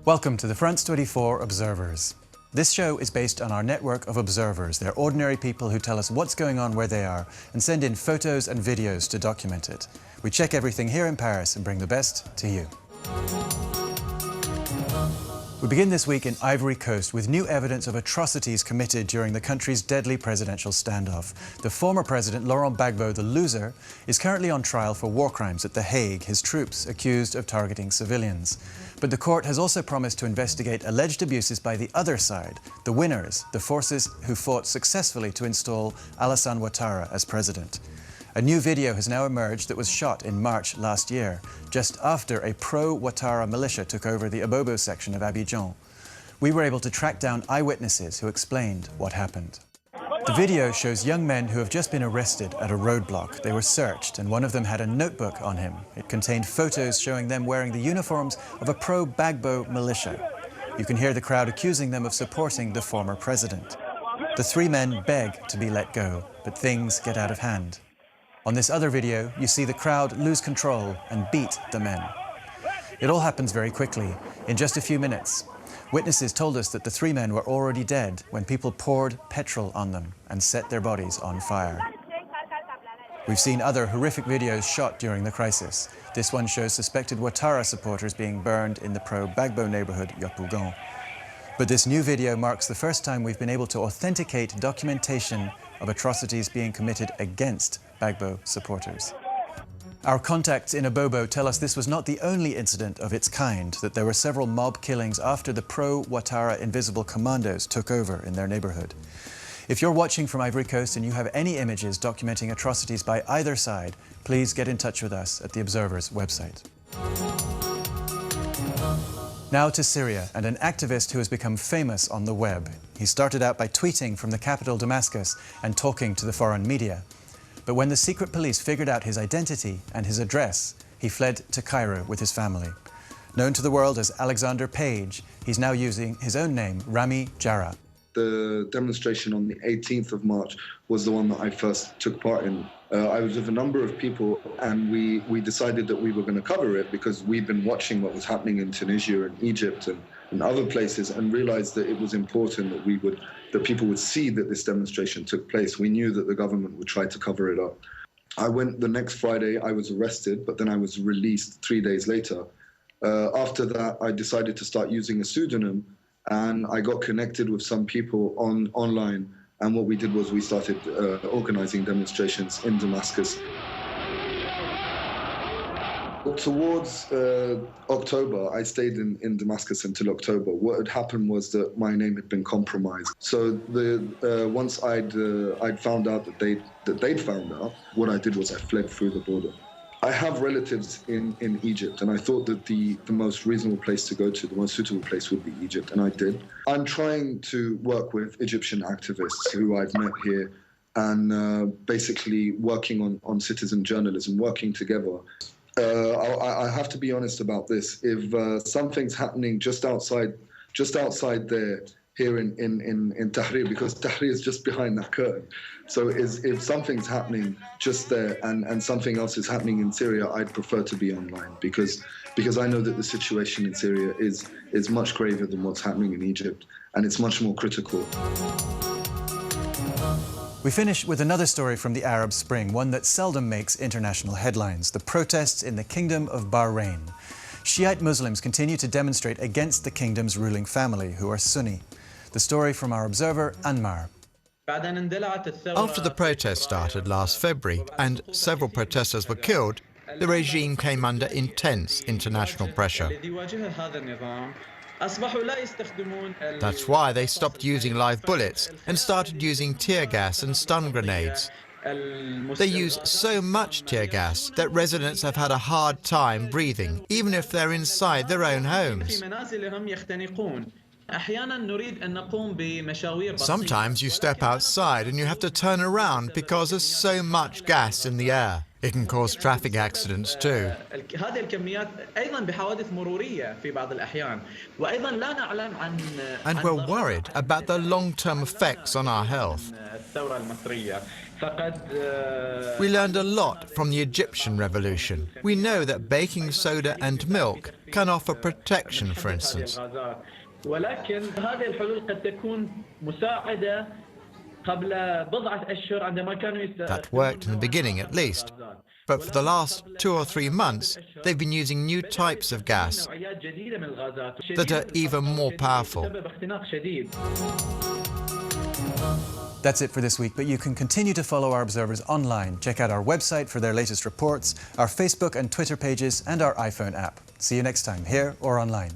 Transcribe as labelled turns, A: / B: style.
A: Welcome to the France 24 Observers. This show is based on our network of observers. They're ordinary people who tell us what's going on where they are and send in photos and videos to document it. We check everything here in Paris and bring the best to you. We begin this week in Ivory Coast with new evidence of atrocities committed during the country's deadly presidential standoff. The former president, Laurent Gbagbo, the loser, is currently on trial for war crimes at The Hague, his troops accused of targeting civilians. But the court has also promised to investigate alleged abuses by the other side, the winners, the forces who fought successfully to install Alassane Ouattara as president. A new video has now emerged that was shot in March last year, just after a pro-Ouattara militia took over the Abobo section of Abidjan. We were able to track down eyewitnesses who explained what happened. The video shows young men who have just been arrested at a roadblock. They were searched, and one of them had a notebook on him. It contained photos showing them wearing the uniforms of a pro-Gbagbo militia. You can hear the crowd accusing them of supporting the former president. The three men beg to be let go, but things get out of hand. On this other video, you see the crowd lose control and beat the men. It all happens very quickly, in just a few minutes. Witnesses told us that the three men were already dead when people poured petrol on them and set their bodies on fire. We've seen other horrific videos shot during the crisis. This one shows suspected Ouattara supporters being burned in the pro-Gbagbo neighborhood Yopougon. But this new video marks the first time we've been able to authenticate documentation of atrocities being committed against Gbagbo supporters. Our contacts in Abobo tell us this was not the only incident of its kind, that there were several mob killings after the pro-Ouattara Invisible Commandos took over in their neighborhood. If you're watching from Ivory Coast and you have any images documenting atrocities by either side, please get in touch with us at the Observer's website. Now to Syria and an activist who has become famous on the web. He started out by tweeting from the capital Damascus and talking to the foreign media. But when the secret police figured out his identity and his address, he fled to Cairo with his family. Known to the world as Alexander Page, he's now using his own name, Rami Jarrah.
B: The demonstration on the 18th of March was the one that I first took part in. I was with a number of people, and we decided that we were going to cover it because we'd been watching what was happening in Tunisia and Egypt and other places, and realized that it was important that people would see that this demonstration took place. We knew that the government would try to cover it up. I went the next Friday. I was arrested, but then I was released 3 days later. After that, I decided to start using a pseudonym, and I got connected with some people online. And what we did was we started organizing demonstrations in Damascus. Towards October, I stayed in Damascus until October. What had happened was that my name had been compromised. So once I'd found out that they'd found out, what I did was I fled through the border. I have relatives in Egypt, and I thought that the most reasonable place to go to, the most suitable place would be Egypt, and I did. I'm trying to work with Egyptian activists who I've met here, and basically working on citizen journalism, working together. I have to be honest about this. If something's happening just outside there, here in Tahrir, because Tahrir is just behind that curtain. So if something's happening just there and something else is happening in Syria, I'd prefer to be online because I know that the situation in Syria is much graver than what's happening in Egypt, and it's much more critical.
A: We finish with another story from the Arab Spring, one that seldom makes international headlines: the protests in the Kingdom of Bahrain. Shiite Muslims continue to demonstrate against the kingdom's ruling family, who are Sunni. The story from our observer, Anmar.
C: After the protests started last February and several protesters were killed, the regime came under intense international pressure. That's why they stopped using live bullets and started using tear gas and stun grenades. They use so much tear gas that residents have had a hard time breathing, even if they're inside their own homes. Sometimes you step outside and you have to turn around because there's so much gas in the air. It can cause traffic accidents too. And we're worried about the long-term effects on our health. We learned a lot from the Egyptian revolution. We know that baking soda and milk can offer protection, for instance.
D: ولكن هذه الحلول قد تكون مساعدة قبل بضعة أشهر عندما كانوا
C: That worked in the beginning at least. But for the last 2 or 3 months, they've been using new types of gas that are even more powerful.
A: That's it for this week, but you can continue to follow our observers online. Check out our website for their latest reports, our Facebook and Twitter pages, and our iPhone app. See you next time, here or online.